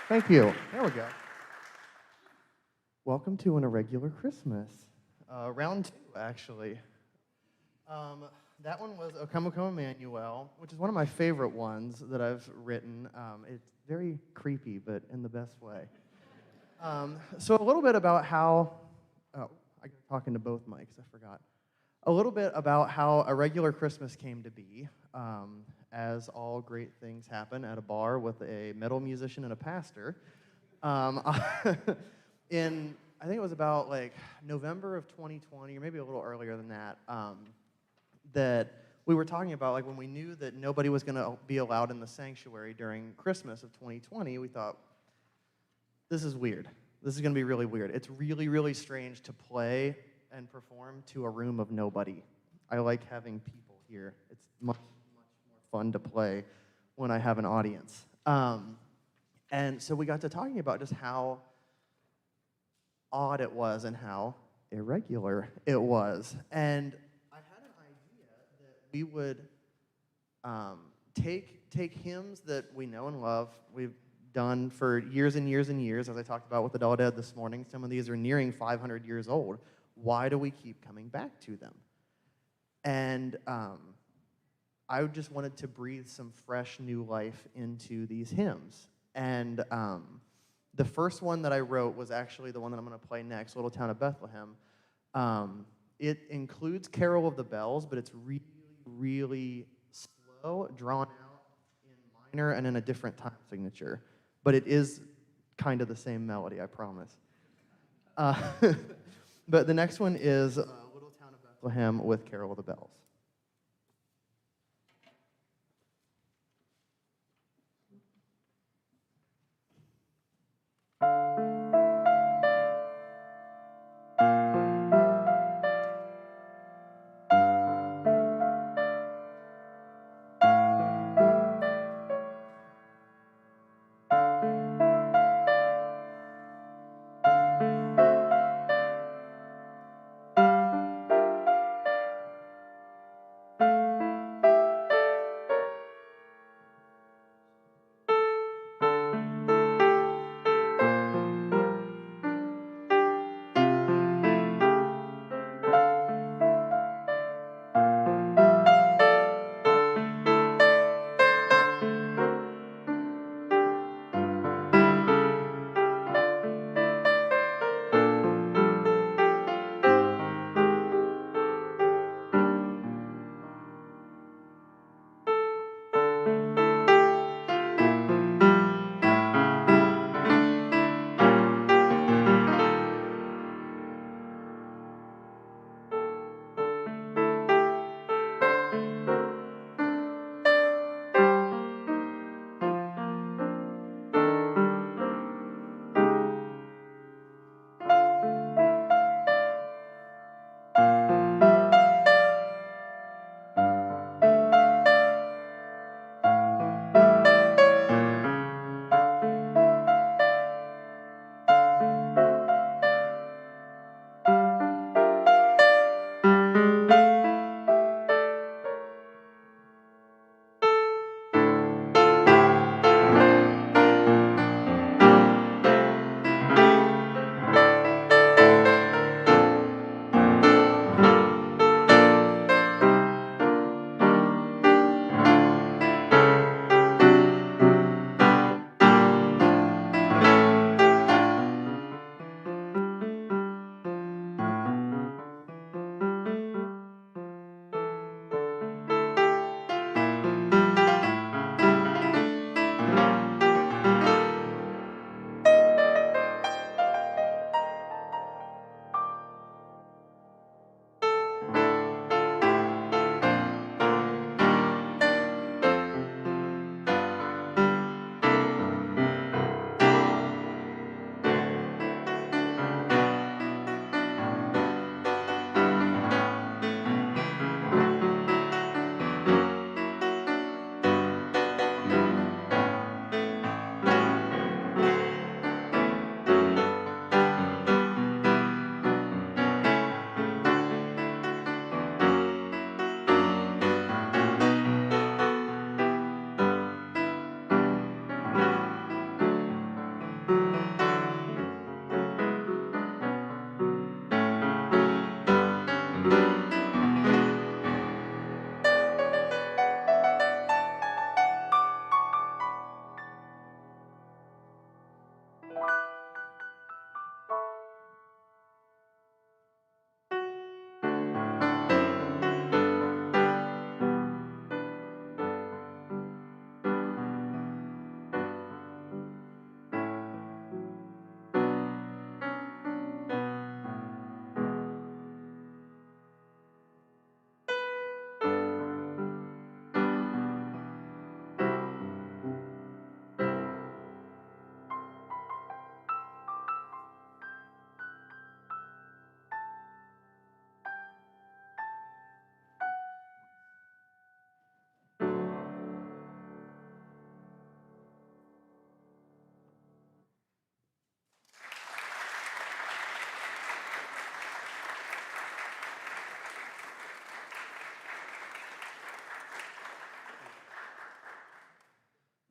Thank you. There we go. Welcome to An Irregular Christmas. Round two, actually. That one was O Come, O Come, Emmanuel, which is one of my favorite ones that I've written. It's very creepy, but in the best way. So a little bit about how, I got talking to both mics, I forgot. A little bit about how Irregular Christmas came to be. As all great things happen at a bar with a metal musician and a pastor. In I think it was about like November of 2020, or maybe a little earlier than that, that we were talking about, like when we knew that nobody was going to be allowed in the sanctuary during Christmas of 2020, we thought, this is weird. This is going to be really weird. It's really, really strange to play and perform to a room of nobody. I like having people here. It's much, much more fun to play when I have an audience. And so we got to talking about just how odd it was and how irregular it was. And I had an idea that we would take hymns that we know and love. We've done for years and years and years, as I talked about with the Dad this morning. Some of these are nearing 500 years old. Why do we keep coming back to them? And I just wanted to breathe some fresh new life into these hymns. And the first one that I wrote was actually the one that I'm going to play next, Little Town of Bethlehem. It includes Carol of the Bells, but it's really, really slow, drawn out in minor and in a different time signature. But it is kind of the same melody, I promise. But the next one is Little Town of Bethlehem with Carol of the Bells.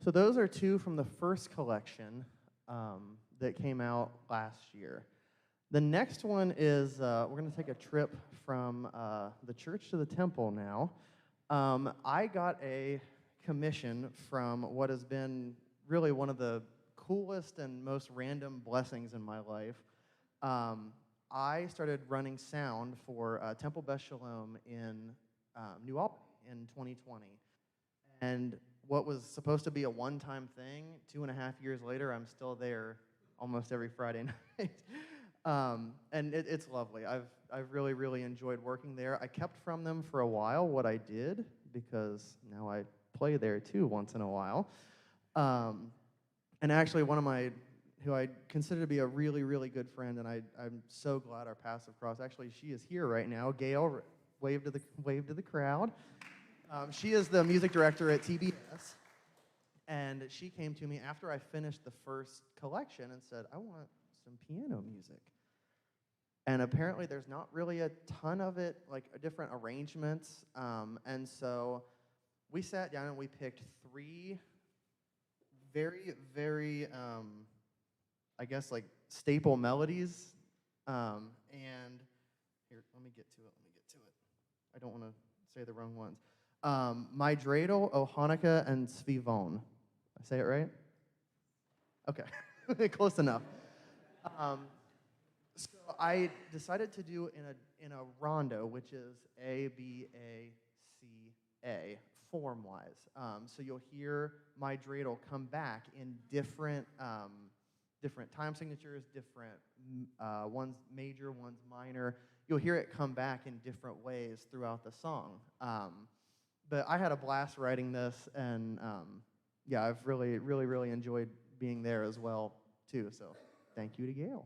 So those are two from the first collection that came out last year. The next one is we're going to take a trip from the church to the temple now. I got a commission from what has been really one of the coolest and most random blessings in my life. I started running sound for Temple Beth Shalom in New Albany in 2020. And what was supposed to be a one-time thing, 2.5 years later, I'm still there almost every Friday night. And it's lovely. I've really, really enjoyed working there. I kept from them for a while what I did, because now I play there too once in a while. And actually, one of my, who I consider to be a really, really good friend, and I'm so glad our paths have crossed. Actually, she is here right now. Gail, wave to the crowd. She is the music director at TBS, and she came to me after I finished the first collection and said, I want some piano music. And apparently there's not really a ton of it, like different arrangements, and so we sat down and we picked 3 very, very, I guess, like staple melodies, and here, let me get to it. I don't want to say the wrong ones. My dreidel, O Hanukkah, and Svivon. I say it right? Okay, close enough. So I decided to do in a rondo, which is A, B, A, C, A, form-wise. So you'll hear my dreidel come back in different time signatures, different one's major, one's minor. You'll hear it come back in different ways throughout the song. But I had a blast writing this, and yeah, I've really, really, really enjoyed being there as well, too. So thank you to Gail.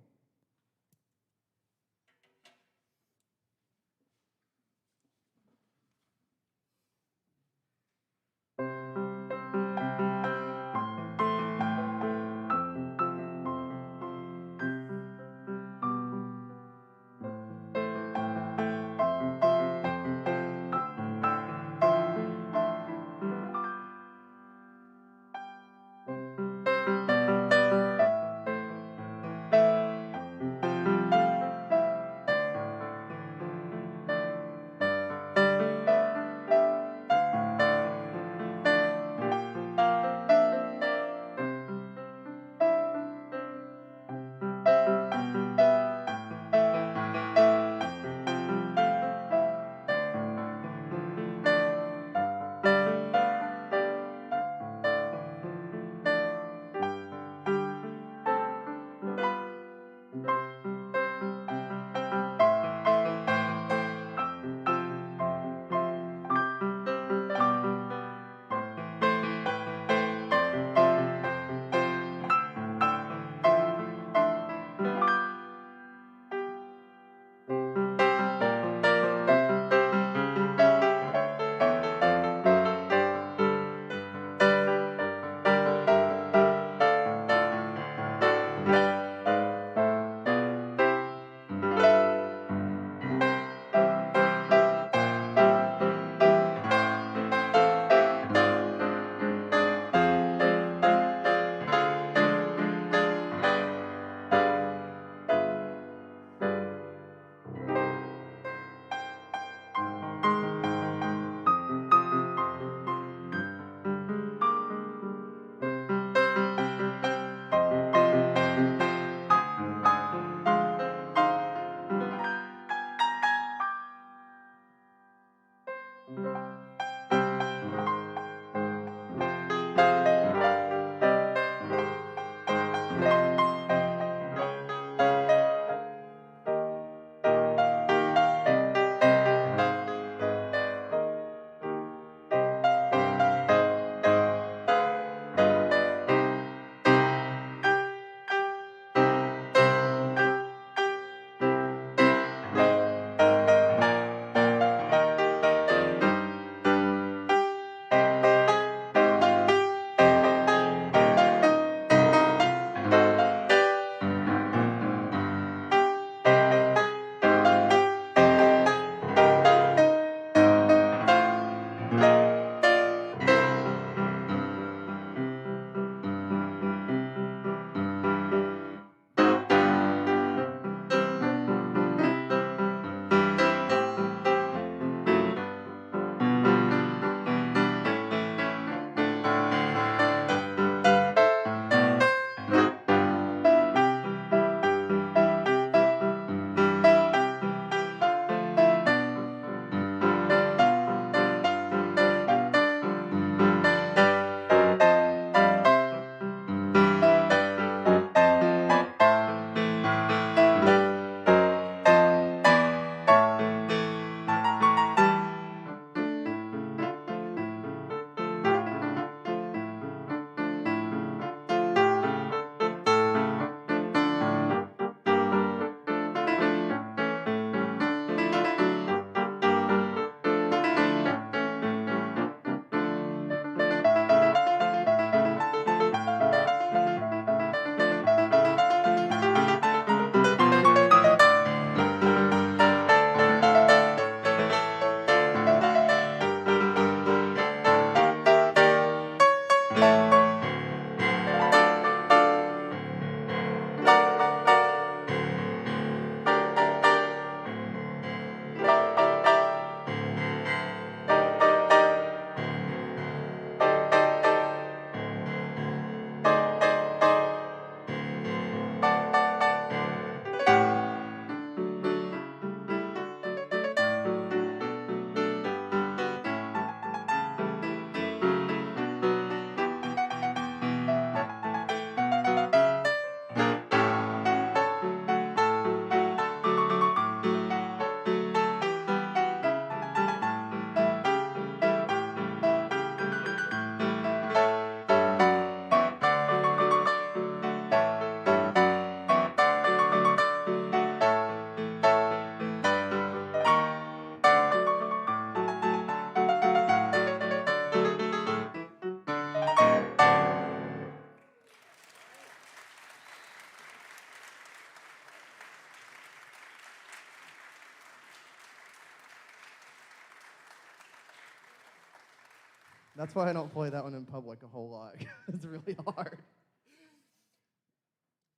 That's why I don't play that one in public a whole lot. It's really hard.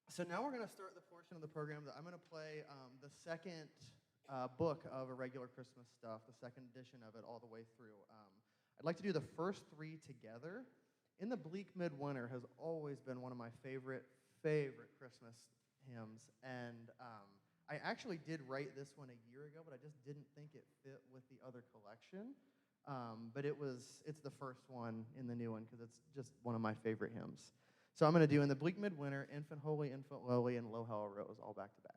So now we're going to start the portion of the program that I'm going to play the second book of Irregular Christmas stuff, the second edition of it all the way through. I'd like to do the first three together. In the Bleak Midwinter has always been one of my favorite Christmas hymns, and I actually did write this one a year ago, but I just didn't think it fit with the other collection. But it's the first one in the new one because it's just one of my favorite hymns. So I'm going to do In the Bleak Midwinter, Infant Holy, Infant Lowly, and Lo How a Rose, all back to back.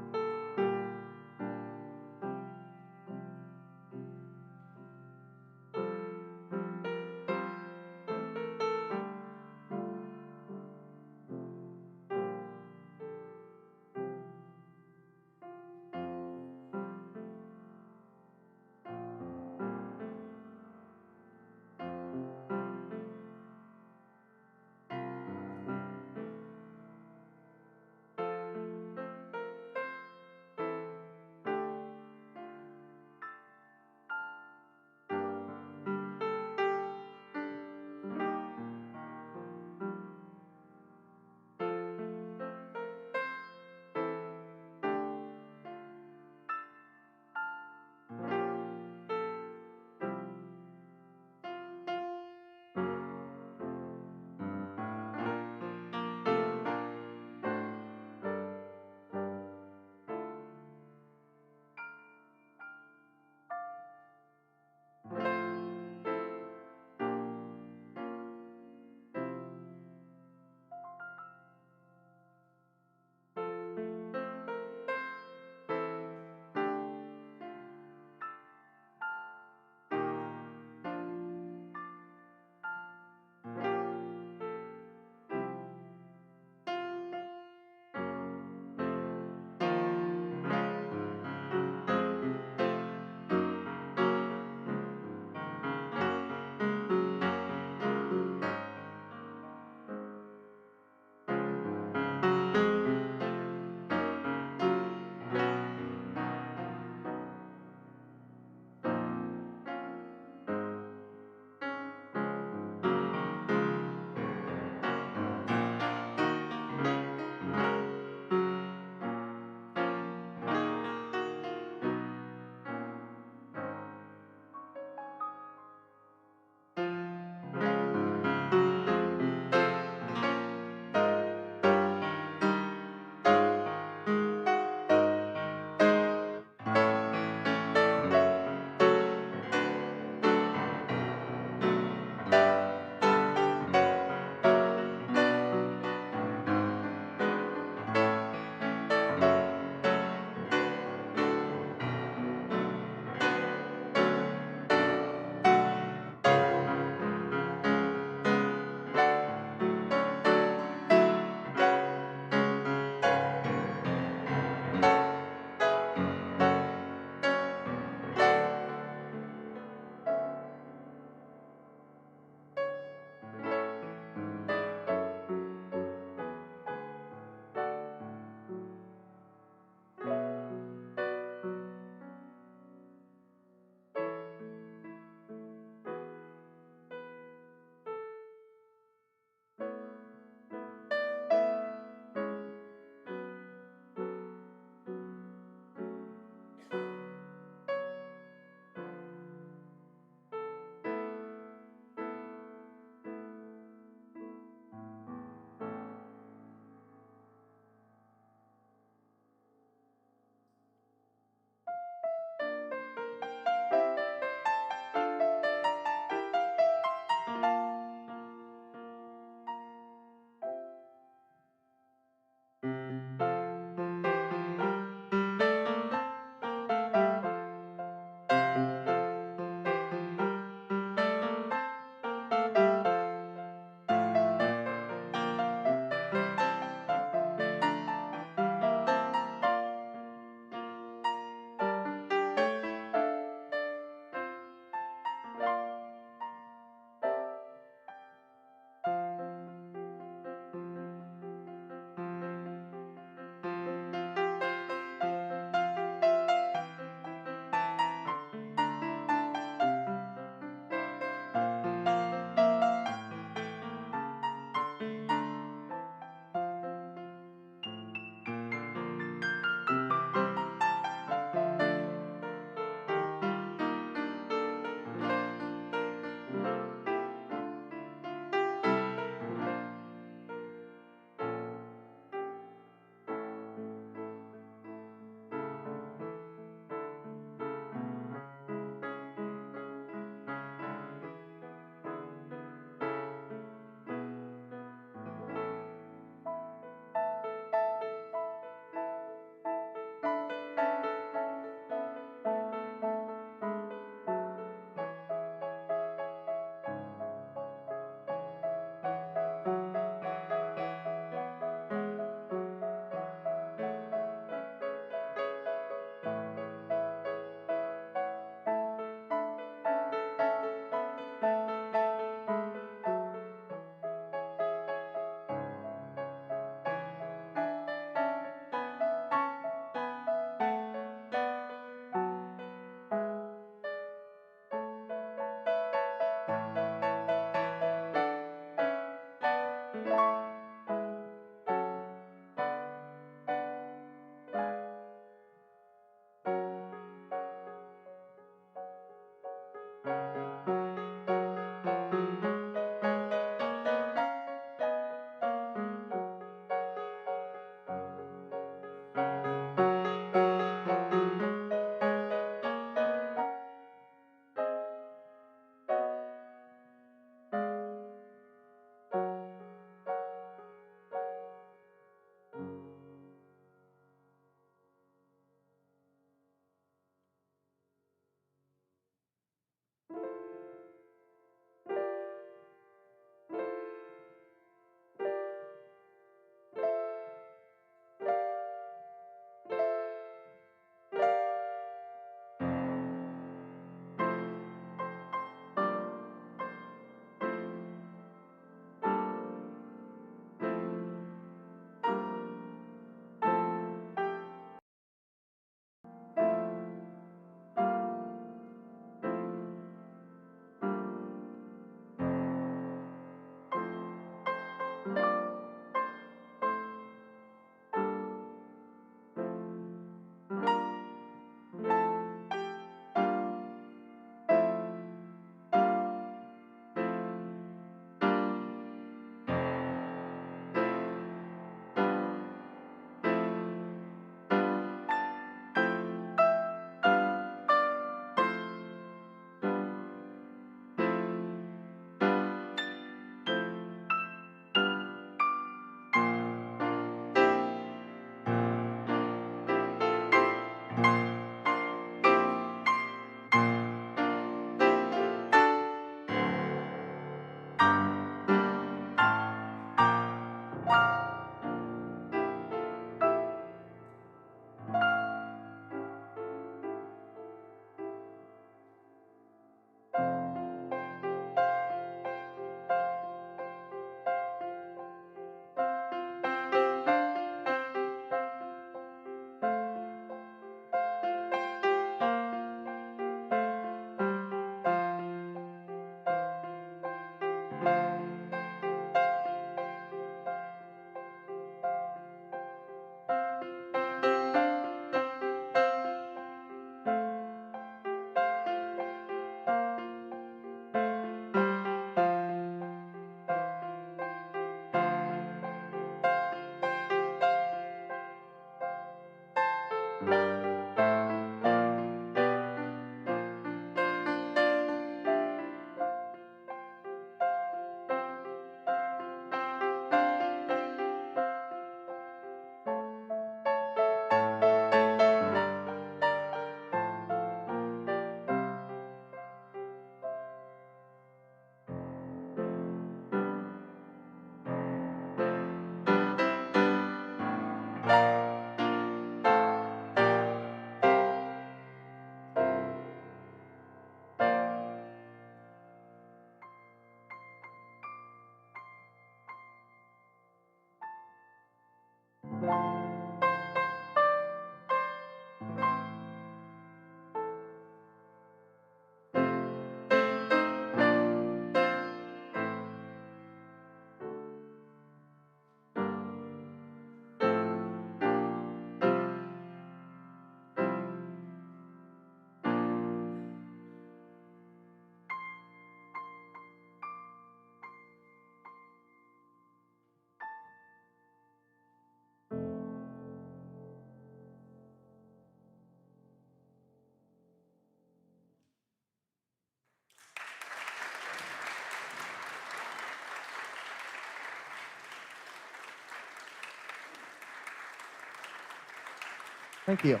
Thank you.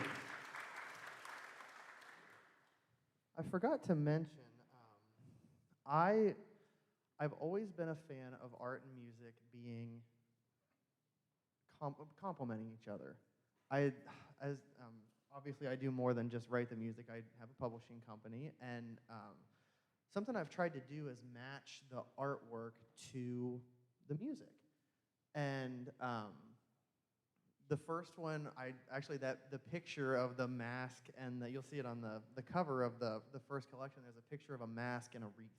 I forgot to mention, I I've always been a fan of art and music being complementing each other. I, as obviously, I do more than just write the music. I have a publishing company, and something I've tried to do is match the artwork to the music. And the first one, I actually that the picture of the mask, and you'll see it on the cover of the first collection. There's a picture of a mask and a wreath.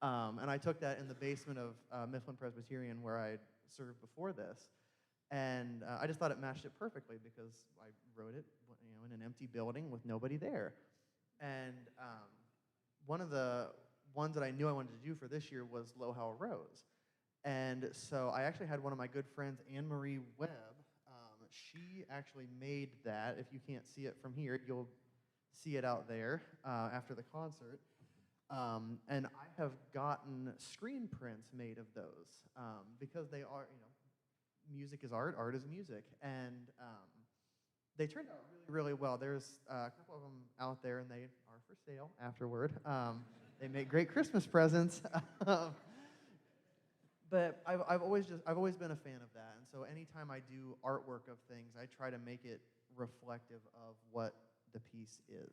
And I took that in the basement of Mifflin Presbyterian where I served before this. And I just thought it matched it perfectly because I wrote it, in an empty building with nobody there. And one of the ones that I knew I wanted to do for this year was Low How Rose. And so I actually had one of my good friends, Anne Marie Webb. She actually made that. If you can't see it from here, you'll see it out there after the concert. And I have gotten screen prints made of those because they are, music is art, art is music. And they turned out really, really well. There's a couple of them out there, and they are for sale afterward. They make great Christmas presents. But I've always been a fan of that. And so anytime I do artwork of things, I try to make it reflective of what the piece is.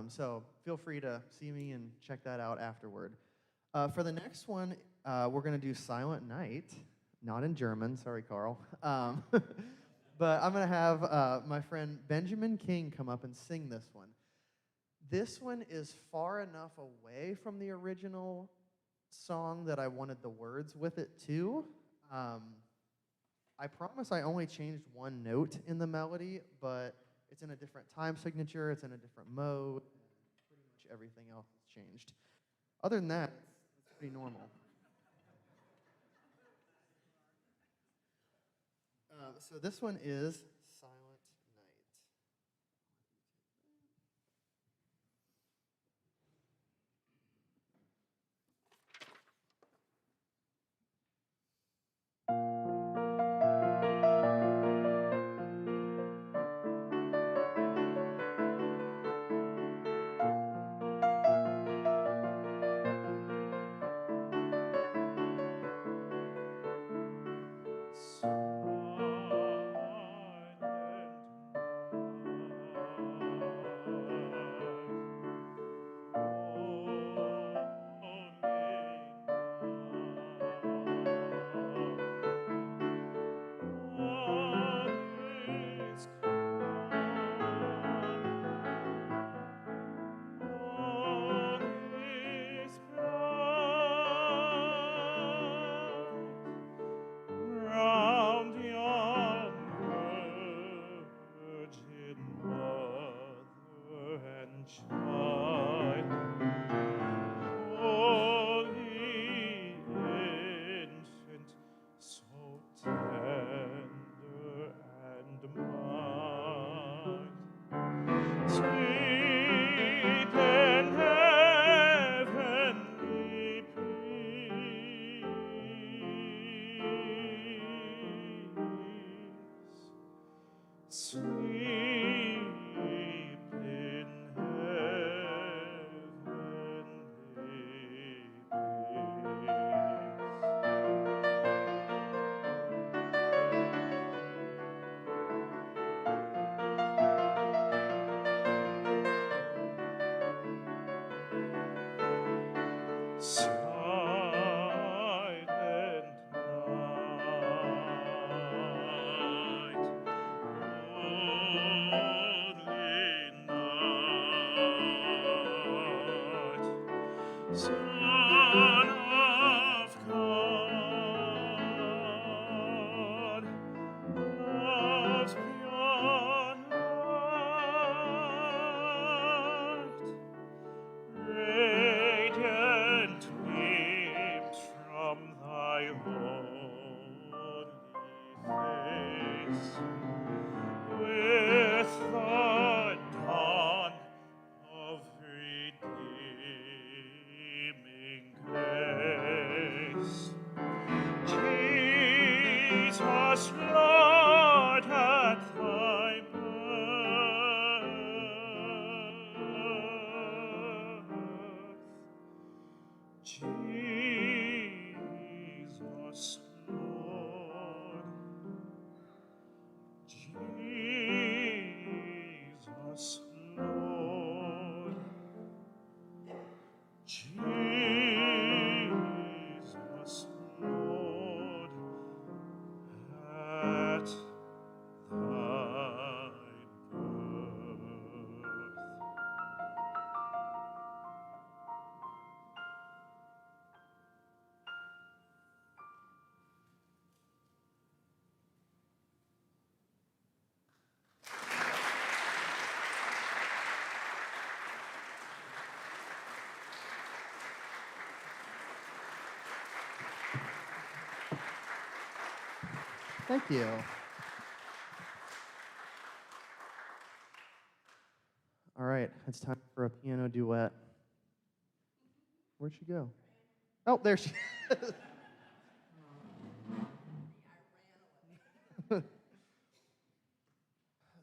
So feel free to see me and check that out afterward. For the next one, we're going to do Silent Night, not in German. Sorry, Carl. But I'm going to have my friend Benjamin King come up and sing this one. This one is far enough away from the original song that I wanted the words with it too. I promise I only changed one note in the melody, but it's in a different time signature, it's in a different mode, and pretty much everything else has changed. Other than that, it's pretty normal. So this one is Silent Night. Jesus, Lord, at thy Thank you. All right, it's time for a piano duet. Where'd she go? Oh, there she is.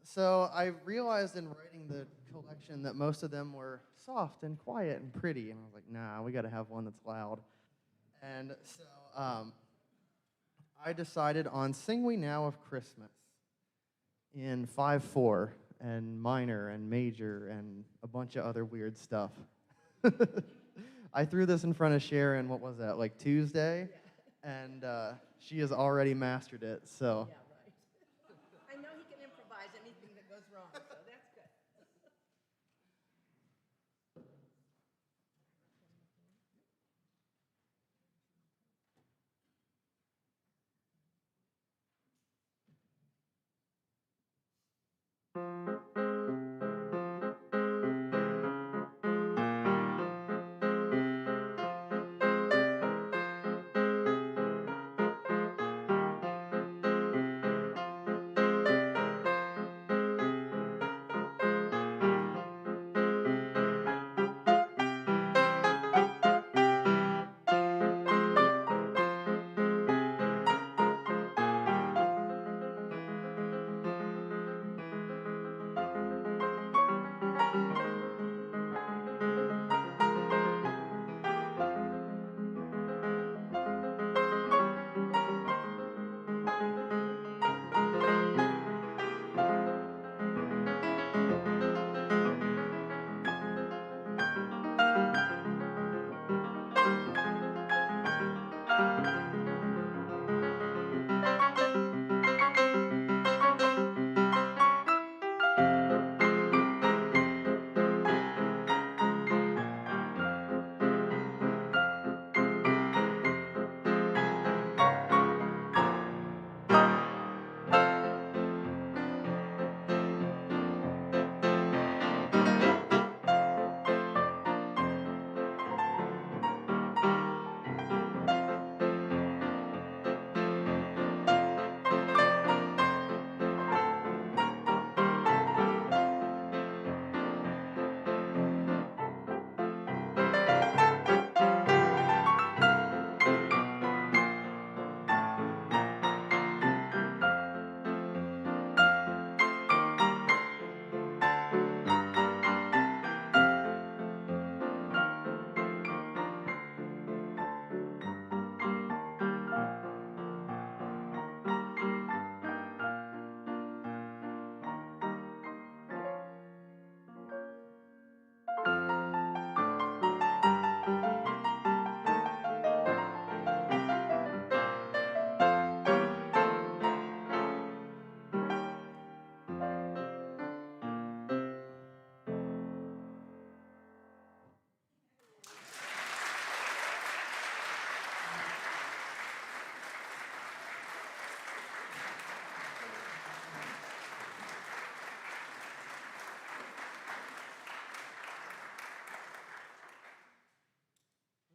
So I realized in writing the collection that most of them were soft and quiet and pretty, and I was like, nah, we got to have one that's loud. And so I decided on "Sing We Now of Christmas" in 5/4 and minor and major and a bunch of other weird stuff. I threw this in front of Sharon, what was that, like Tuesday? And she has already mastered it, so. Yeah, right. I know he can improvise anything that goes wrong, so that's good.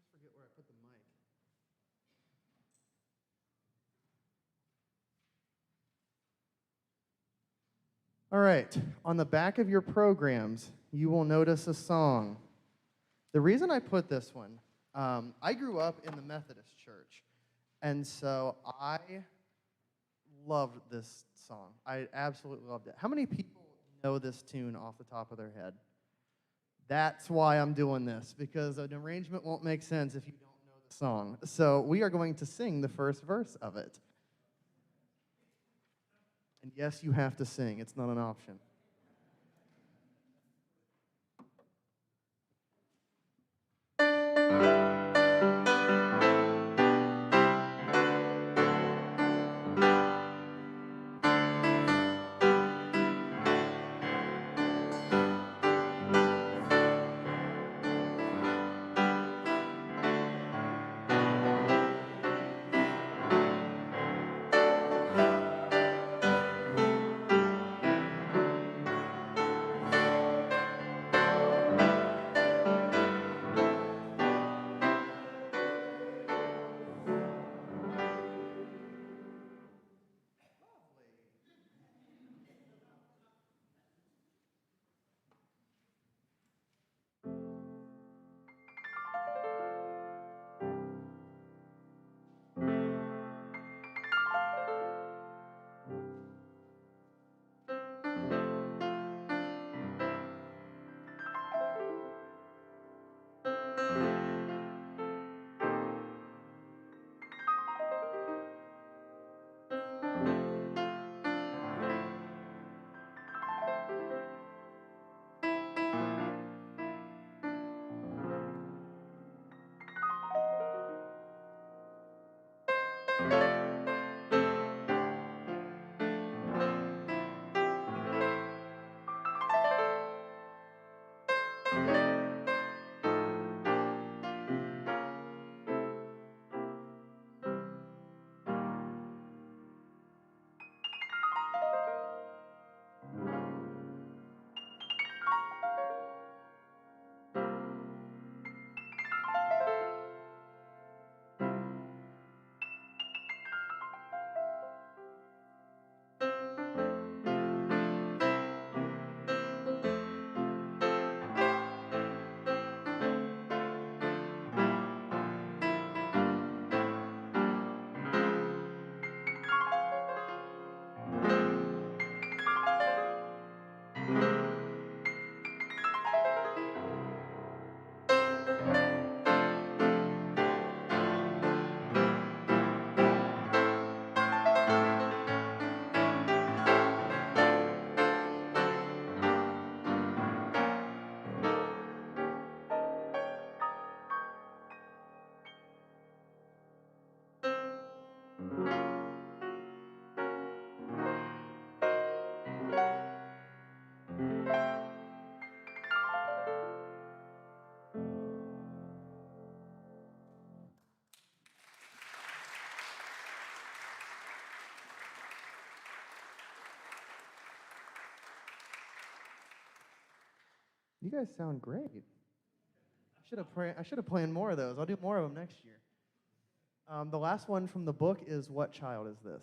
I forget where I put the mic. All right, on the back of your programs, you will notice a song. The reason I put this one, I grew up in the Methodist church, and so I loved this song. I absolutely loved it. How many people know this tune off the top of their head? That's why I'm doing this, because an arrangement won't make sense if you don't know the song. So we are going to sing the first verse of it. And yes, you have to sing. It's not an option. You guys sound great. I should have planned more of those. I'll do more of them next year. The last one from the book is What Child Is This?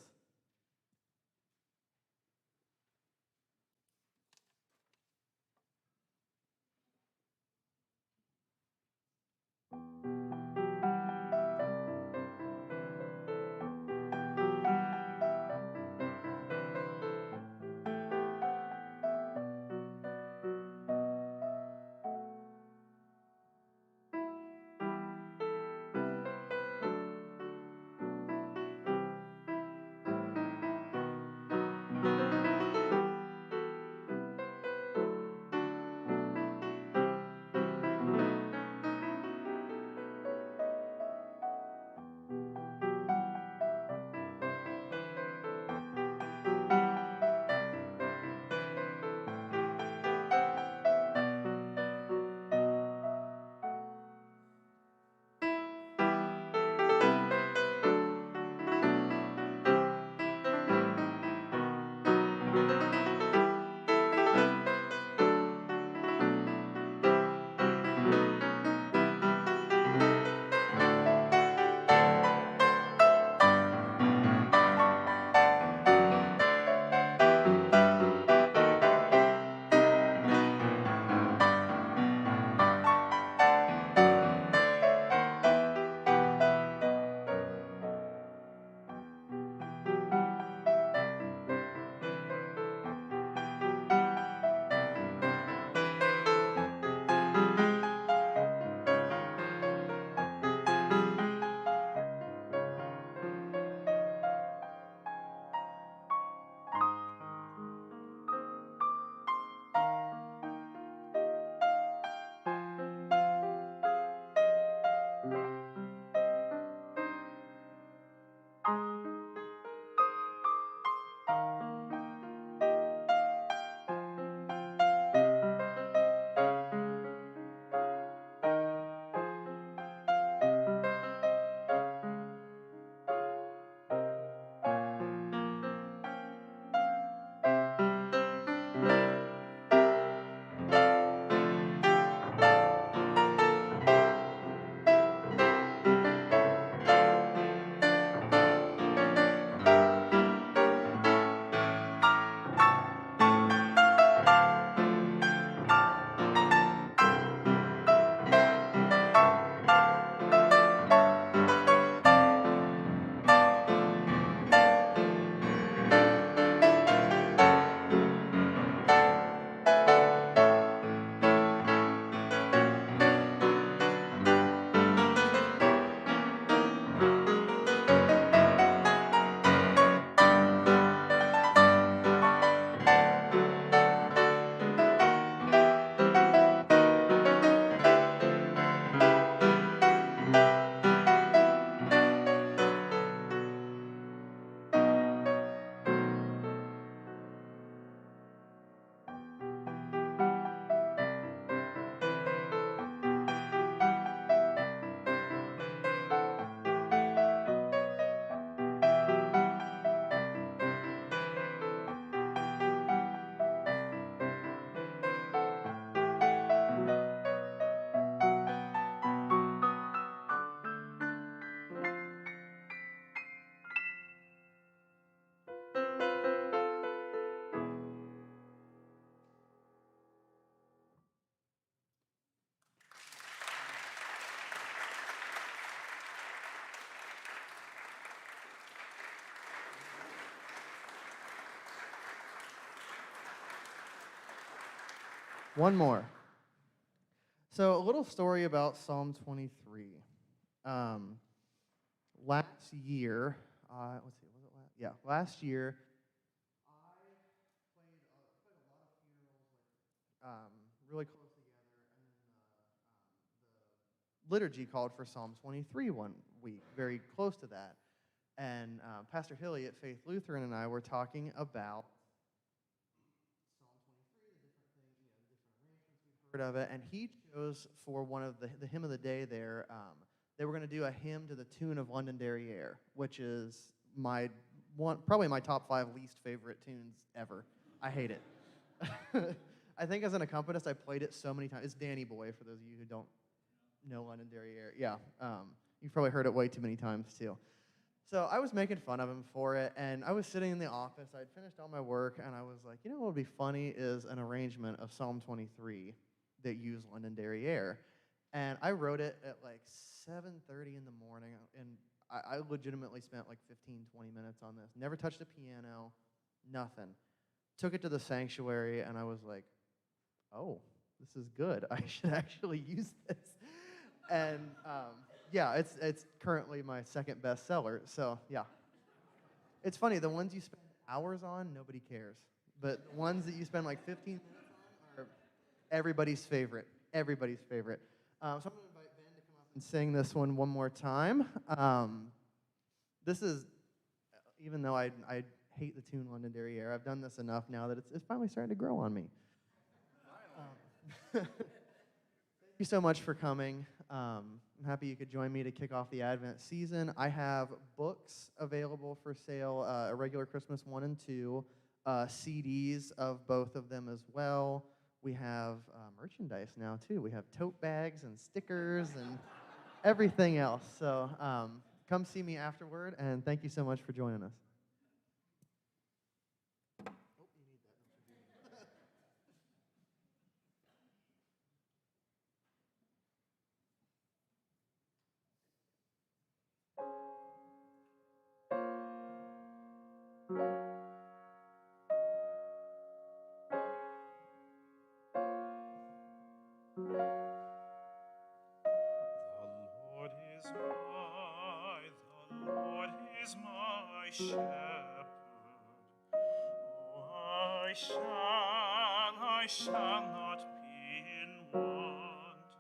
One more. So, a little story about Psalm 23. Um, last year, let's see, was it last? Yeah, last year, I played a lot of funerals, really close together, and then the liturgy called for Psalm 23 one week, very close to that. And Pastor Hilly at Faith Lutheran and I were talking about Psalm 23, the different things, the different arrangements we've heard of it, and he chose for one of the hymn of the day there. They were going to do a hymn to the tune of Londonderry Air, which is probably my top 5 least favorite tunes ever. I hate it. I think as an accompanist, I played it so many times. It's Danny Boy, for those of you who don't know Londonderry Air. Yeah, you've probably heard it way too many times, too. So I was making fun of him for it, and I was sitting in the office. I'd finished all my work, and I was like, what would be funny is an arrangement of Psalm 23 that used Londonderry Air. And I wrote it at like 7:30 in the morning, and I legitimately spent like 15, 20 minutes on this. Never touched a piano, nothing. Took it to the sanctuary, and I was like, oh, this is good. I should actually use this. And yeah, it's currently my second bestseller. So yeah, it's funny. The ones you spend hours on, nobody cares. But the ones that you spend like 15 minutes on are everybody's favorite. Everybody's favorite. So I'm going to invite Ben to come up and sing this one more time. This is, even though I hate the tune Londonderry Air, I've done this enough now that it's finally starting to grow on me. Thank you so much for coming. I'm happy you could join me to kick off the Advent season. I have books available for sale, Irregular Christmas 1 and 2, CDs of both of them as well. We have merchandise now, too. We have tote bags and stickers and everything else. So come see me afterward, and thank you so much for joining us. The Lord is my shepherd. Oh, I shall not be in want.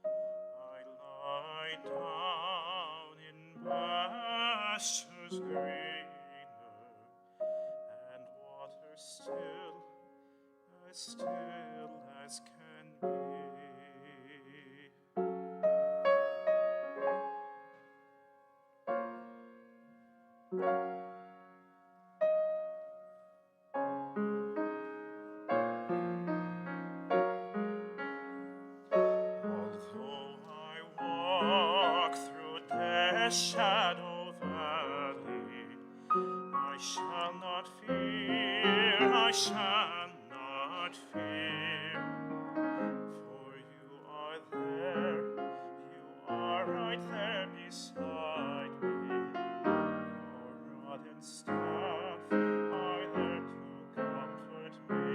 I lie down in pastures greener, and water still as can be. Although I walk through death's shadow valley, I shall not fear, I shall not fear. For you are there, you are right there beside me. Your rod and staff are there to comfort me.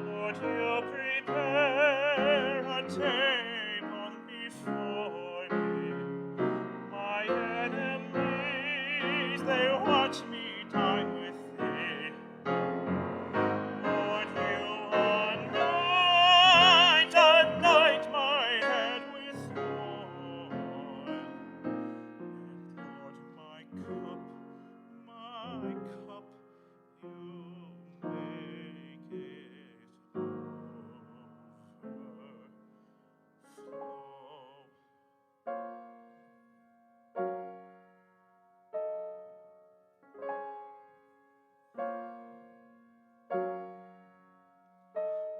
Lord, you prepare a table before me. My enemies, they watch me dine with thee. Lord, you anoint my head with oil, and Lord, my cup, you make it overflow.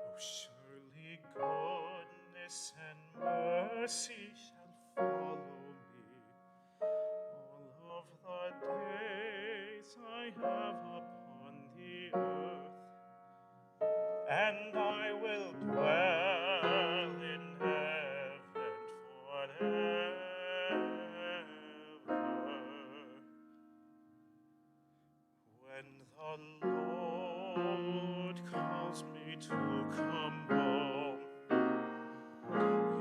Oh, surely goodness and mercy shall follow me all of the days I have upon the earth, and I will dwell in heaven forever. When the Lord comes calls me to come home.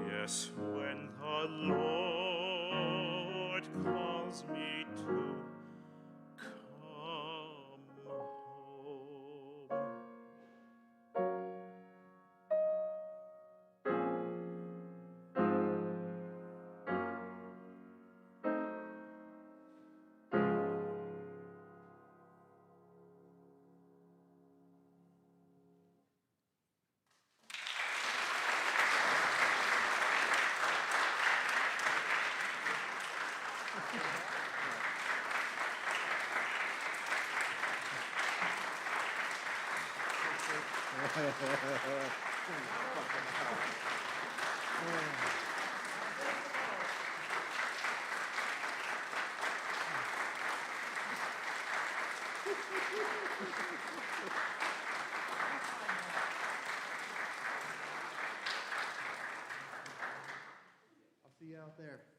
Yes, when the Lord calls me to come home. I'll see you out there.